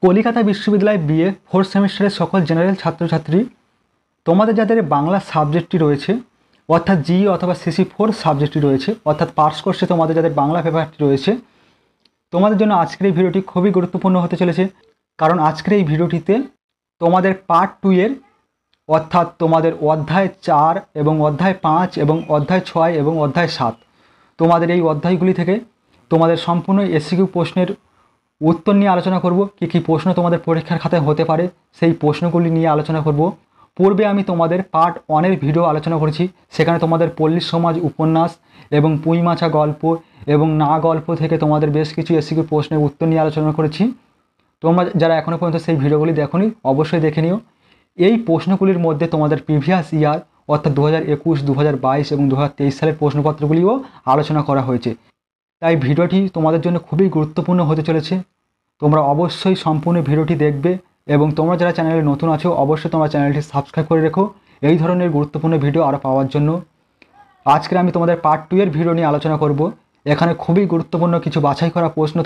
কলিকাতা বিশ্ববিদ্যালয় BA fourth সেমিস্টারের সকল জেনারেল ছাত্রছাত্রী, তোমাদের যাদের বাংলা সাবজেক্টটি রয়েছে অর্থাৎ জি অথবা সিসি4 সাবজেক্টটি রয়েছে অর্থাৎ পার্টস কোর্সে তোমাদের যাদের বাংলা পেপারটি রয়েছে, তোমাদের জন্য আজকের এই ভিডিওটি খুবই গুরুত্বপূর্ণ হতে চলেছে। কারণ আজকের এই ভিডিওটিতে তোমাদের পার্ট 2 এর অর্থাৎ তোমাদের অধ্যায় 4 এবং অধ্যায় 5 এবং অধ্যায় 6 এবং অধ্যায় 7 তোমাদের এই অধ্যায়গুলি থেকে তোমাদের সম্পূর্ণ এসসিকিউ প্রশ্নের উত্তর নিয়ে আলোচনা করব। কী প্রশ্ন তোমাদের পরীক্ষার খাতায় হতে পারে সেই প্রশ্নগুলি নিয়ে আলোচনা করব। পূর্বে আমি তোমাদের পার্ট 1 এর ভিডিও আলোচনা করেছি, সেখানে তোমাদের পল্লী সমাজ উপন্যাস এবং পুঁইমাছা গল্প এবং না গল্প থেকে তোমাদের বেশ কিছু এসসিকিউ প্রশ্নের উত্তর নিয়ে আলোচনা করেছি। তোমরা যারা এখনও পর্যন্ত সেই ভিডিওগুলি দেখোনি অবশ্যই দেখে নিও। এই প্রশ্নগুলির মধ্যে তোমাদের প্রিভিয়াস ইয়ার অর্থাৎ 2021, 2022 এবং 2023 সালের প্রশ্নপত্রগুলিও আলোচনা করা হয়েছে। তাই ভিডিওটি তোমাদের জন্য খুবই গুরুত্বপূর্ণ হতে চলেছে। তোমরা অবশ্যই সম্পূর্ণ ভিডিওটি দেখবে এবং তোমরা যারা চ্যানেলে নতুন আছো অবশ্যই তোমরা চ্যানেলটি সাবস্ক্রাইব করে রেখো এই ধরনের গুরুত্বপূর্ণ ভিডিও আরও পাওয়ার জন্য। আজকে আমি তোমাদের পার্ট 2 এর ভিডিও নিয়ে আলোচনা করব। এখানে খুবই গুরুত্বপূর্ণ কিছু বাছাই করা প্রশ্ন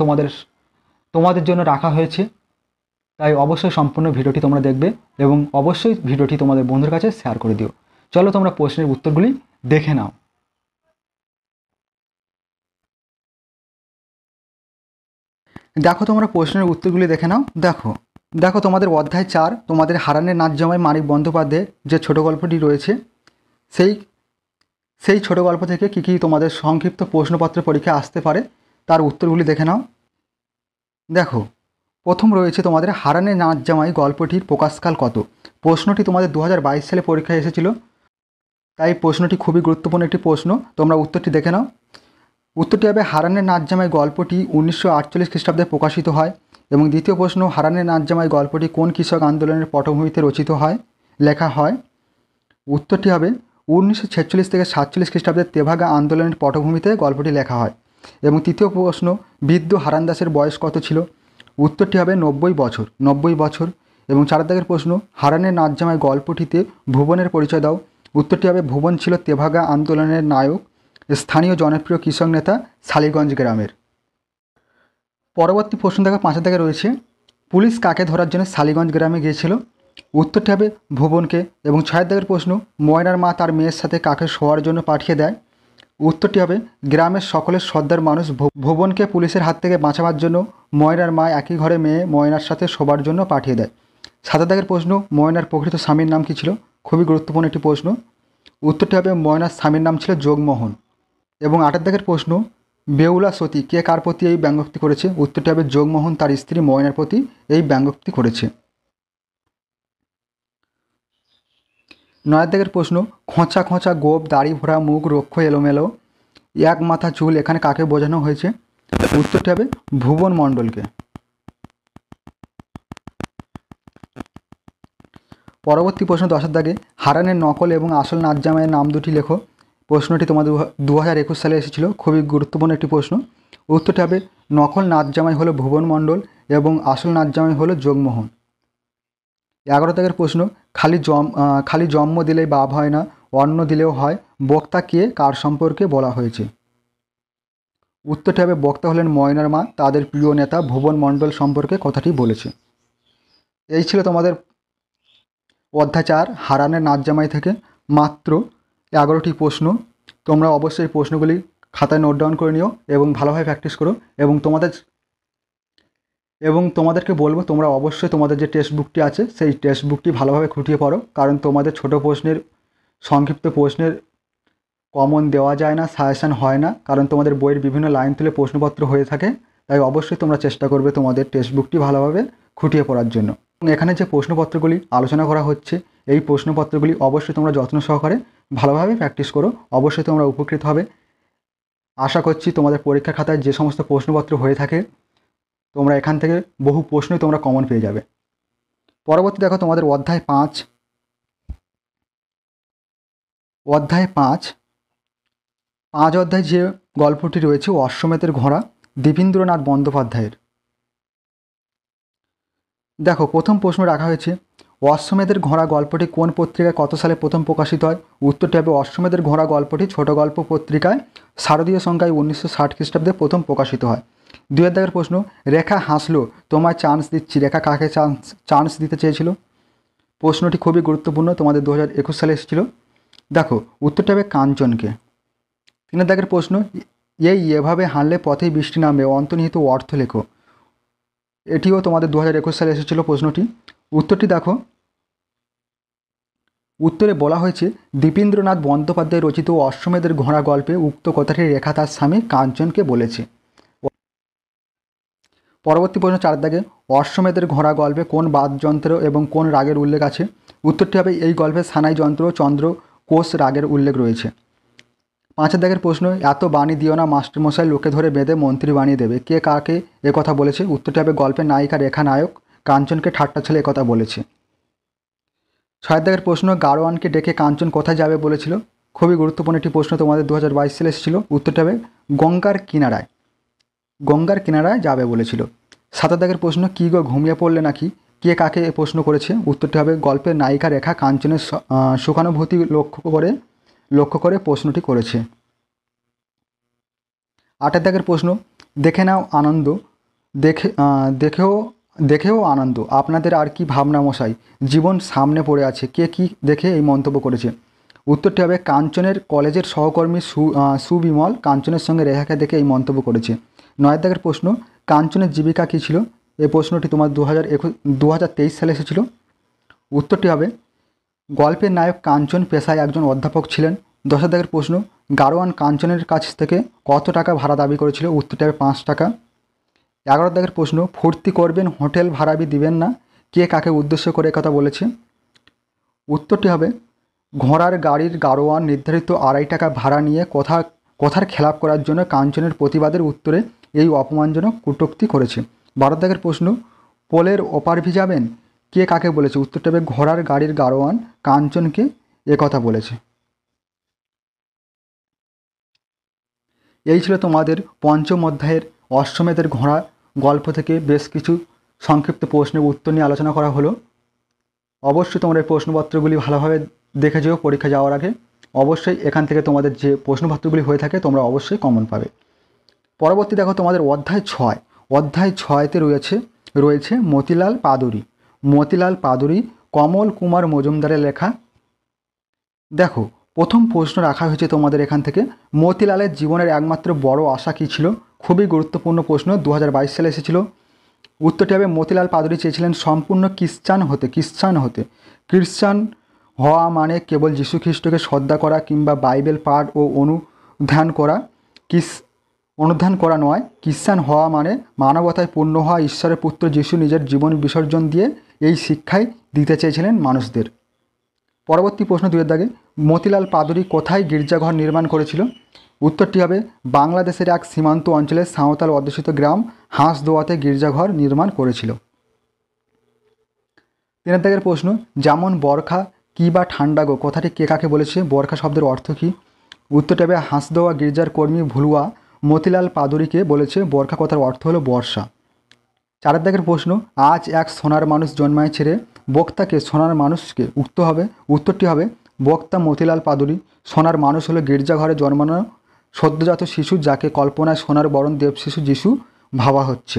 তোমাদের জন্য রাখা হয়েছে। তাই অবশ্যই সম্পূর্ণ ভিডিওটি তোমরা দেখবে এবং অবশ্যই ভিডিওটি তোমাদের বন্ধুর কাছে শেয়ার করে দিও। চলো তোমরা প্রশ্নের উত্তরগুলি দেখে নাও। দেখো তোমরা প্রশ্নের উত্তরগুলি দেখে নাও। দেখো তোমাদের অধ্যায় 4 তোমাদের হারানের নাচ জমায় মানিক বন্দ্যোপাধ্যায়ের যে ছোট গল্পটি রয়েছে সেই ছোট গল্প থেকে কী তোমাদের সংক্ষিপ্ত প্রশ্নপত্র পরীক্ষা আসতে পারে তার উত্তরগুলি দেখে নাও। দেখো প্রথম রয়েছে তোমাদের হারানের নাচ জামাই গল্পটির প্রকাশকাল কত। প্রশ্নটি তোমাদের 2022 সালে পরীক্ষায় এসেছিল, তাই প্রশ্নটি খুবই গুরুত্বপূর্ণ একটি প্রশ্ন। তোমরা উত্তরটি দেখে নাও। উত্তরটি হবে হারানের নাচ জামাই গল্পটি 1948 খ্রিস্টাব্দে প্রকাশিত হয়। এবং দ্বিতীয় প্রশ্ন, হারানের নাচ জামাই গল্পটি কোন কৃষক আন্দোলনের পটভূমিতে লেখা হয়। উত্তরটি হবে 1946 থেকে 47 খ্রিস্টাব্দে তেভাগা আন্দোলনের পটভূমিতে গল্পটি লেখা হয়। এবং তৃতীয় প্রশ্ন, বৃদ্ধ হারান দাসের বয়স কত ছিল। উত্তরটি হবে 90 বছর। এবং 4 দাগের প্রশ্ন, হারানের নাচ জামাই গল্পটিতে ভুবনের পরিচয় দাও। উত্তরটি হবে ভুবন ছিল তেভাগা আন্দোলনের নায়ক, স্থানীয় জনপ্রিয় কৃষক নেতা শালিগঞ্জ গ্রামের। পরবর্তী প্রশ্ন দেখো 5 দাগে রয়েছে, পুলিশ কাকে ধরার জন্য শালিগঞ্জ গ্রামে গিয়েছিল। উত্তরটি হবে ভুবনকে। এবং 6 দাগের প্রশ্ন, ময়নার মা তার মেয়ের সাথে কাকে শোয়ার জন্য পাঠিয়ে দেয়। উত্তরটি হবে গ্রামের সকলের সর্দার মানুষ ভুবনকে পুলিশের হাত থেকে বাঁচাবার জন্য ময়নার মা একই ঘরে মেয়ে ময়নার সাথে শোবার জন্য পাঠিয়ে দেয়। 7 দাগের প্রশ্ন, ময়নার প্রকৃত স্বামীর নাম কী ছিল। খুবই গুরুত্বপূর্ণ একটি প্রশ্ন। উত্তরটি হবে ময়নার স্বামীর নাম ছিল যোগমোহন। এবং 8 দাগের প্রশ্ন, বেহুলা সতী কে কার প্রতি এই ব্যঙ্গোক্তি করেছে। উত্তরটি হবে যোগমোহন তার স্ত্রী ময়নার প্রতি এই ব্যঙ্গোক্তি করেছে। 9 দাগের প্রশ্ন, খোঁচা খোঁচা গোপ, দাড়ি ভরা মুখ, রক্ষ এলোমেলো, এক মাথা চুল এখানে কাকে বোঝানো হয়েছে। উত্তরটি হবে ভুবন মণ্ডলকে। পরবর্তী প্রশ্ন 10 দাগে, হারানের নকল এবং আসল নাচ জামাইয়ের নাম দুটি লেখো। প্রশ্নটি তোমাদের 2021 সালে এসেছিল, খুবই গুরুত্বপূর্ণ একটি প্রশ্ন। উত্তরটি হবে নকল নাচ জামাই হলো ভুবন মণ্ডল এবং আসল নাচ জামাই হলো যোগমোহন। 11 দাগের প্রশ্ন, খালি জন্ম দিলেই বাপ হয় না, অন্ন দিলেও হয়, বক্তা কে কার সম্পর্কে বলা হয়েছে। উত্তরটি হবে বক্তা হলেন ময়নার মা তাদের প্রিয় নেতা ভুবন মণ্ডল সম্পর্কে কথাটি বলেছে। এই ছিল তোমাদের অধ্যায় 4 হারানের নাচ জামাই থেকে মাত্র 11টি প্রশ্ন। তোমরা অবশ্যই প্রশ্নগুলি খাতায় নোট ডাউন করে নিও এবং ভালোভাবে প্র্যাকটিস করো। এবং তোমাদেরকে বলবো তোমরা অবশ্যই তোমাদের যে টেক্সট বুকটি আছে সেই টেক্সট বুকটি ভালোভাবে খুঁটিয়ে পড়ো। কারণ তোমাদের ছোট প্রশ্নের সংক্ষিপ্ত প্রশ্নের কমন দেওয়া যায় না, সাজেশান হয় না, কারণ তোমাদের বইয়ের বিভিন্ন লাইন তুলে প্রশ্নপত্র হয়ে থাকে। তাই অবশ্যই তোমরা চেষ্টা করবে তোমাদের টেক্সট বুকটি ভালোভাবে খুঁটিয়ে পড়ার জন্য। এবং এখানে যে প্রশ্নপত্রগুলি আলোচনা করা হচ্ছে এই প্রশ্নপত্রগুলি অবশ্যই তোমরা যত্ন সহকারে ভালোভাবে প্র্যাকটিস করো। অবশ্যই তোমরা উপকৃত হবে। আশা করছি তোমাদের পরীক্ষার খাতায় যে সমস্ত প্রশ্নপত্র হয়ে থাকে তোমরা এখান থেকে বহু প্রশ্নই তোমরা কমন পেয়ে যাবে। পরবর্তী দেখো তোমাদের অধ্যায় 5 অধ্যায় যে গল্পটি রয়েছে অশ্বমেধের ঘোড়া দ্বীপেন্দ্রনাথ বন্দ্যোপাধ্যায়ের। দেখো প্রথম প্রশ্ন রাখা হয়েছে, অশ্বমেধের ঘোড়া গল্পটি কোন পত্রিকায় কত সালে প্রথম প্রকাশিত হয়। উত্তরটি হবে অশ্বমেধের ঘোড়া গল্পটি ছোট গল্প পত্রিকায় শারদীয় সংখ্যায় 1960 খ্রিস্টাব্দে প্রথম প্রকাশিত হয়। দুয়ের দাগের প্রশ্ন, রেখা হাসলো, তোমায় চান্স দিচ্ছি, রেখা কাকে চান্স দিতে চেয়েছিল? প্রশ্নটি খুবই গুরুত্বপূর্ণ, তোমাদের 2021 সালে এসেছিল। দেখো উত্তরটা হবে কাঞ্চনকে। তিনের দাগের প্রশ্ন, এভাবে হারলে পথেই বৃষ্টি নামবে, অন্তর্নিহিত অর্থ লেখো। এটিও তোমাদের 2021 সালে এসেছিল প্রশ্নটি। উত্তরটি দেখো, উত্তরে বলা হয়েছে দীপেন্দ্রনাথ বন্দ্যোপাধ্যায় রচিত অশ্বমেধের ঘোড়া গল্পে উক্ত কথাটি রেখা তার স্বামী কাঞ্চনকে বলেছে। পরবর্তী প্রশ্ন 4 দাগে, অশ্বমেধের ঘোড়া গল্পে কোন বাদ্যযন্ত্র এবং কোন রাগের উল্লেখ আছে? উত্তরটি হবে এই গল্পে সানাই যন্ত্র চন্দ্র কোষ রাগের উল্লেখ রয়েছে। 5 দাগের প্রশ্ন, এত বাণী দিও না মাস্টারমশাই, লোকে ধরে বেঁধে মন্ত্রী বানিয়ে দেবে, কে কাকে কথা বলেছে? উত্তরটি হবে গল্পের নায়িকা রেখা নায়ক কাঞ্চনকে ঠাট্টা ছেলে কথা বলেছে। 6 দাগের প্রশ্ন, গাড়োয়ানকে ডেকে কাঞ্চন কোথায় যাবে বলেছিল? খুবই গুরুত্বপূর্ণ একটি প্রশ্ন, তোমাদের 2022 সালে এসেছিল। উত্তরটি হবে গঙ্গার কিনারায়, গঙ্গার কিনারায় যাবে বলেছিল। 7 দাগের প্রশ্ন, কী গো ঘুমিয়ে পড়লে নাকি, কে কাকে এ প্রশ্ন করেছে? উত্তরটি হবে গল্পের নায়িকা রেখা কাঞ্চনের সুখানুভূতি লক্ষ্য করে প্রশ্নটি করেছে। 8 দাগের প্রশ্ন, দেখে নাও আনন্দ, দেখেও আনন্দ, আপনাদের আর কি ভাবনা মশাই, জীবন সামনে পড়ে আছে, কে কি দেখে এই মন্তব্য করেছে? উত্তরটি হবে কাঞ্চনের কলেজের সহকর্মী সুবিমল কাঞ্চনের সঙ্গে রেখাকে দেখে এই মন্তব্য করেছে। 9 দাগের প্রশ্ন, কাঞ্চনের জীবিকা কী ছিল? এই প্রশ্নটি তোমার 2023 সালে এসেছিল। উত্তরটি হবে গল্পের নায়ক কাঞ্চন পেশায় একজন অধ্যাপক ছিলেন। 10 দাগের প্রশ্ন, গাড়োয়ান কাঞ্চনের কাছ থেকে কত টাকা ভাড়া দাবি করেছিল? উত্তরটি হবে 5 টাকা। 11 দাগের প্রশ্ন, ফুর্তি করবেন হোটেল ভাড়াবি দিবেন না, কে কাকে উদ্দেশ্য করে কথা বলেছে? উত্তরটি হবে ঘোড়ার গাড়ির গাড়োয়ান নির্ধারিত 2.5 টাকা ভাড়া নিয়ে কথার খেলাপ করার জন্য কাঞ্চনের প্রতিবাদের উত্তরে এই অপমানজনক কটূক্তি করেছে। 12 দাগের প্রশ্ন, পোলের ওপারভি যাবেন, কে কাকে বলেছে? উত্তরটি হবে ঘোড়ার গাড়ির গাড়োয়ান কাঞ্চনকে কথা বলেছে। এই ছিল তোমাদের পঞ্চম অধ্যায়ের অশ্বমেধের ঘোড়া গল্প থেকে বেশ কিছু সংক্ষিপ্ত প্রশ্নের উত্তর নিয়ে আলোচনা করা হলো। অবশ্যই তোমরা এই প্রশ্নপত্রগুলি ভালোভাবে দেখে যেও পরীক্ষা যাওয়ার আগে। অবশ্যই এখান থেকে তোমাদের যে প্রশ্নপত্রগুলি হয়ে থাকে তোমরা অবশ্যই কমন পাবে। পরবর্তী দেখো তোমাদের অধ্যায় 6। অধ্যায় 6তে রয়েছে মতিলাল পাদুরী। মতিলাল পাদুরী কমল কুমার মজুমদারের লেখা। দেখো প্রথম প্রশ্ন রাখা হয়েছে তোমাদের এখান থেকে, মতিলালের জীবনের একমাত্র বড় আশা কী ছিল? খুবই গুরুত্বপূর্ণ প্রশ্ন, 2022 সালে এসেছিল। উত্তরটি হবে মতিলাল পাদুরী চেয়েছিলেন সম্পূর্ণ খ্রিস্টান হতে। খ্রিস্টান হওয়া মানে কেবল যীশু খ্রিস্টকে শ্রদ্ধা করা কিংবা বাইবেল পাঠ ও অনুধ্যান করা নয়। খ্রিস্টান হওয়া মানে মানবতায় পূর্ণ হওয়া, ঈশ্বরের পুত্র যীশু নিজের জীবন বিসর্জন দিয়ে এই শিক্ষাই দিতে চেয়েছিলেন মানুষদের। পরবর্তী প্রশ্ন 2 দাগে, মতিলাল পাদুরী কোথায় গির্জাঘর নির্মাণ করেছিল? উত্তরটি হবে বাংলাদেশের এক সীমান্ত অঞ্চলের সাঁওতাল অধ্যুষিত গ্রাম হাঁসদোয়াতে গির্জাঘর নির্মাণ করেছিল। 3 দাগের প্রশ্ন, যেমন বরখা কি বা ঠান্ডা গো কথাটি কে কাকে বলেছে? বরখা শব্দের অর্থ কী? উত্তরটি হবে হাঁসদোয়া গির্জার কর্মী ভুলুয়া মতিলাল পাদুরীকে বলেছে বরখা কথার অর্থ হলো বর্ষা। 4 দাগের প্রশ্ন, আজ এক সোনার মানুষ জন্মায় ছেড়ে, বক্তাকে সোনার মানুষকে উত্তরটি হবে বক্তা মতিলাল পাদুরী। সোনার মানুষ হলো গির্জাঘরে জন্মানো সদ্যজাত শিশু, যাকে কল্পনায় সোনার বরণ দেবশিশু যিশু ভাবা হচ্ছে।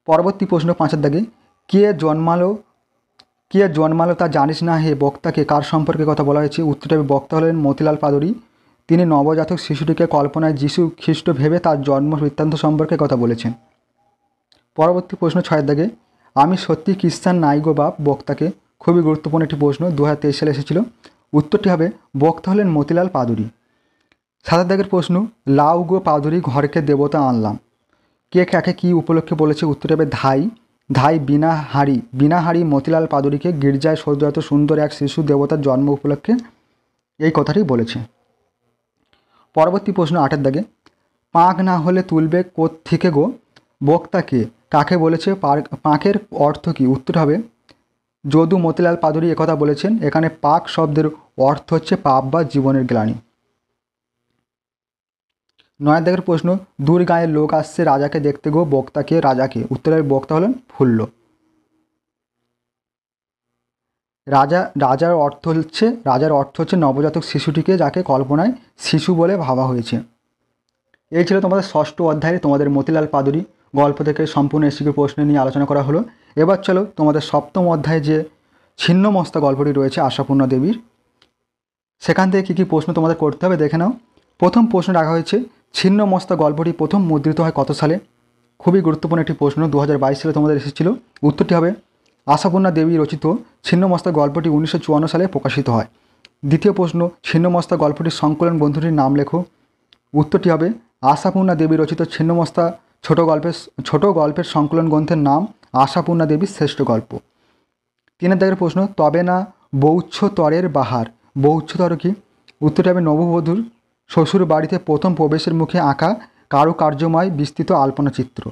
পরবর্তী প্রশ্ন 5 দাগে, কে জন্মালো তা জানিস না হে, বক্তাকে কার সম্পর্কে কথা বলা হয়েছে? উত্তরটি হবে বক্তা হলেন মতিলাল পাদুরী। তিনি নবজাতক শিশুটিকে কল্পনায় যীশু খ্রিস্ট ভেবে তার জন্ম বৃত্তান্ত সম্পর্কে কথা বলেছেন। পরবর্তী প্রশ্ন 6 দাগে, আমি সত্যি খ্রিস্টান নাই গো বাপ, বক্তাকে। খুবই গুরুত্বপূর্ণ একটি প্রশ্ন, 2023 সালে এসেছিল। উত্তরটি হবে বক্তা হলেন মতিলাল পাদুরী। 7 দাগের প্রশ্ন, লাউ গো পাদুরী ঘরকে দেবতা আনলাম, কে কাকে কী উপলক্ষে বলেছে? উত্তরটি হবে ধাই বিনা হাড়ি মতিলাল পাদুরীকে গির্জায় সদ্যজাত সুন্দর এক শিশু দেবতার জন্ম উপলক্ষে এই কথাটি বলেছে। পরবর্তী প্রশ্ন 8 দাগে, পাঁক না হলে তুলবে কোত্থেকে গো, বক্তাকে কাকে বলেছে? পাঁকের অর্থ কী? উত্তর হবে যদু মতিলাল পাদুরী একথা বলেছেন। এখানে পাক শব্দের অর্থ হচ্ছে পাপ বা জীবনের গ্লানি। 9 দাগের প্রশ্ন, দূর গাঁয়ের লোক আসছে রাজাকে দেখতে গো, বক্তাকে রাজাকে? উত্তরের বক্তা হলেন ফুল্ল। রাজার অর্থ হচ্ছে নবজাতক শিশুটিকে, যাকে কল্পনায় শিশু বলে ভাবা হয়েছে। এই ছিল তোমাদের ষষ্ঠ অধ্যায়ে তোমাদের মতিলাল পাদুরি গল্প থেকে সম্পূর্ণ এসিকিউ প্রশ্ন নিয়ে আলোচনা করা হলো। এবার চলো তোমাদের সপ্তম অধ্যায়ে যে ছিন্নমস্তা গল্পটি রয়েছে আশাপূর্ণা দেবীর, সেখান থেকে কী কী প্রশ্ন তোমাদের করতে হবে দেখে নাও। প্রথম প্রশ্ন রাখা হয়েছে, ছিন্নমস্তা গল্পটি প্রথম মুদ্রিত হয় কত সালে? খুবই গুরুত্বপূর্ণ একটি প্রশ্ন, 2022 সালে তোমাদের এসেছিল। উত্তরটি হবে আশাপূর্ণা দেবী রচিত ছিন্নমস্তা গল্পটি 1954 সালে প্রকাশিত হয়। দ্বিতীয় প্রশ্ন, ছিন্নমস্তা গল্পটির সংকলন গ্রন্থটির নাম লেখো। উত্তরটি হবে আশাপূর্ণা দেবী রচিত ছিন্নমস্তা ছোট গল্পের সংকলন গ্রন্থের নাম আশাপূর্ণা দেবীর শ্রেষ্ঠ গল্প। 3 দাগের প্রশ্ন, তবে না বৌচ্ছতরের বাহার। বৌচ্ছতর কি? উত্তরটি হবে নববধূর শ্বশুর বাড়িতে প্রথম প্রবেশের মুখে আঁকা কারুকার্যময় বিস্তৃত আলপনা চিত্র।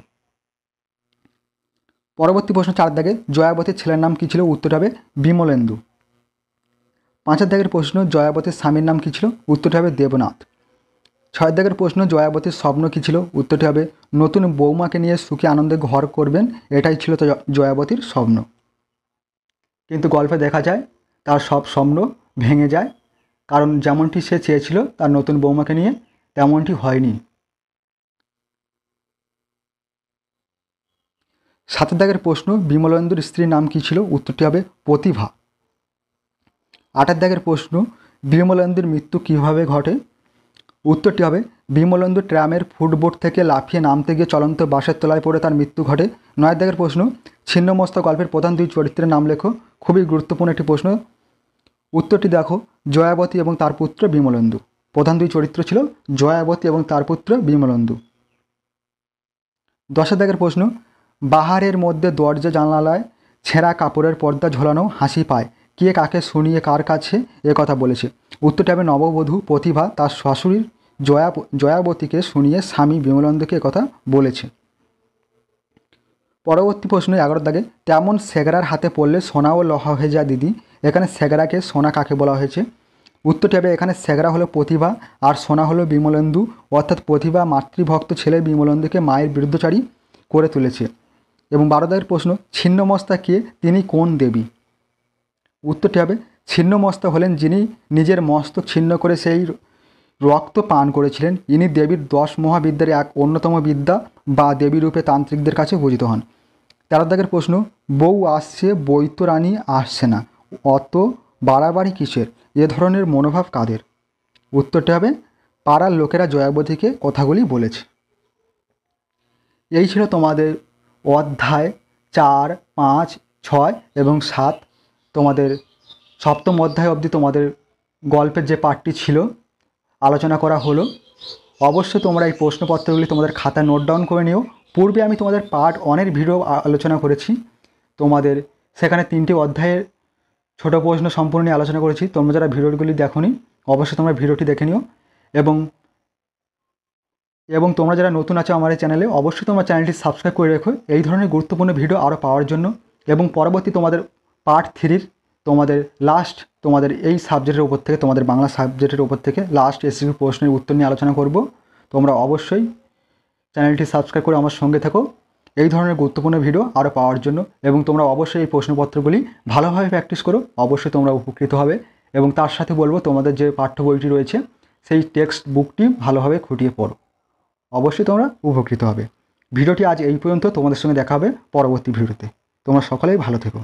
পরবর্তী প্রশ্ন 4 দাগে, জয়াবতীর ছেলের নাম কী ছিল? উত্তরটি হবে বিমলেন্দু। 5 দাগের প্রশ্ন, জয়াবতীর স্বামীর নাম কী ছিল? উত্তরটি হবে দেবনাথ। 6 দাগের প্রশ্ন, জয়াবতীর স্বপ্ন কী ছিল? উত্তরটি হবে নতুন বৌমাকে নিয়ে সুখে আনন্দে ঘর করবেন, এটাই ছিল তো জয়াবতীর স্বপ্ন। কিন্তু গল্পে দেখা যায় তার সব স্বপ্ন ভেঙে যায়, কারণ যেমনটি সে চেয়েছিল তার নতুন বৌমাকে নিয়ে, তেমনটি হয়নি। 7 দাগের প্রশ্ন, বিমলেন্দুর স্ত্রীর নাম কী ছিল? উত্তরটি হবে প্রতিভা। 8 দাগের প্রশ্ন, বিমলেন্দুর মৃত্যু কীভাবে ঘটে? উত্তরটি হবে বিমলেন্দু ট্রামের ফুটবোট থেকে লাফিয়ে নামতে গিয়ে চলন্ত বাঁশের তলায় পড়ে তার মৃত্যু ঘটে। 9 দাগের প্রশ্ন, ছিন্নমস্তা গল্পের প্রধান 2 চরিত্রের নাম লেখো। খুবই গুরুত্বপূর্ণ একটি প্রশ্ন। উত্তরটি দেখো, জয়াবতী এবং তার পুত্র বিমলেন্দু। প্রধান 2 চরিত্র ছিল জয়াবতী এবং তার পুত্র বিমলেন্দু। 10 দাগের প্রশ্ন, বাহারের মধ্যে দরজা জানালায় ছেঁড়া কাপড়ের পর্দা ঝোলানো হাসি পায়, কে কাকে শুনিয়ে কার কাছে এ কথা বলেছে? উত্তরটি হবে নববধূ প্রতিভা তার শাশুড়ির জয়াবতীকে শুনিয়ে স্বামী বিমলেন্দুকে কথা বলেছে। পরবর্তী প্রশ্ন 11 দাগে, তেমন সেগরার হাতে পড়লে সোনা ও লহা হয়ে যায় দিদি। এখানে সেগরাকে সোনা কাকে বলা হয়েছে? উত্তরটি হবে এখানে সেগরা হলো প্রতিভা আর সোনা হলো বিমলেন্দু, অর্থাৎ প্রতিভা মাতৃভক্ত ছেলে বিমলেন্দুকে মায়ের বিরুদ্ধচারী করে তুলেছে। এবং 12 দাগের প্রশ্ন, ছিন্নমস্তা কে, তিনি কোন দেবী? উত্তরটি হবে ছিন্নমস্তা হলেন যিনি নিজের মস্তক ছিন্ন করে সেই রক্ত পান করেছিলেন। ইনি দেবীর 10 মহাবিদ্যার এক অন্যতম বিদ্যা বা দেবী রূপে তান্ত্রিকদের কাছে পূজিত হন। 13 দাগের প্রশ্ন, বউ আসছে বৈতরানী আসছে না, অত বাড়াবাড়ি কিসের, এ ধরনের মনোভাব কাদের? উত্তরটি হবে পাড়ার লোকেরা জয়াবতীকে কথাগুলি বলেছে। এই ছিল তোমাদের অধ্যায় 4, 5, 6 এবং 7 তোমাদের সপ্তম অধ্যায় অবধি তোমাদের গল্পের যে পার্টটি ছিল আলোচনা করা হলো। অবশ্যই তোমরা এই প্রশ্নপত্রগুলি তোমাদের খাতায় নোট ডাউন করে নিও। পূর্বে আমি তোমাদের পার্ট 1-এর ভিডিও আলোচনা করেছি, তোমাদের সেখানে 3টি অধ্যায়ের ছোট প্রশ্ন সম্পূর্ণ নিয়ে আলোচনা করেছি। তোমরা যারা ভিডিওগুলি দেখোনি অবশ্যই তোমরা ভিডিওটি দেখে নিও। এবং তোমরা যারা নতুন আছো আমার এই চ্যানেলে অবশ্যই তোমরা চ্যানেলটি সাবস্ক্রাইব করে রেখো এই ধরনের গুরুত্বপূর্ণ ভিডিও আরও পাওয়ার জন্য। এবং পরবর্তী তোমাদের পার্ট 3-র তোমাদের লাস্ট তোমাদের এই সাবজেক্টের উপর থেকে, তোমাদের বাংলা সাবজেক্টের উপর থেকে লাস্ট এসিকিউ প্রশ্নের উত্তর নিয়ে আলোচনা করব। তোমরা অবশ্যই চ্যানেলটি সাবস্ক্রাইব করে আমার সঙ্গে থেকো এই ধরনের গুরুত্বপূর্ণ ভিডিও আরও পাওয়ার জন্য। এবং তোমরা অবশ্যই এই প্রশ্নপত্রগুলি ভালোভাবে প্র্যাকটিস করো, অবশ্যই তোমরা উপকৃত হবে। এবং তার সাথে বলবো তোমাদের যে পাঠ্য বইটি রয়েছে সেই টেক্সট বুকটি ভালোভাবে খুঁটিয়ে পড়ো, অবশ্যই তোমরা উপকৃত হবে। ভিডিওটি আজ এই পর্যন্ত, তোমাদের সঙ্গে দেখা হবে পরবর্তী ভিডিওতে। তোমরা সকলেই ভালো থেকো।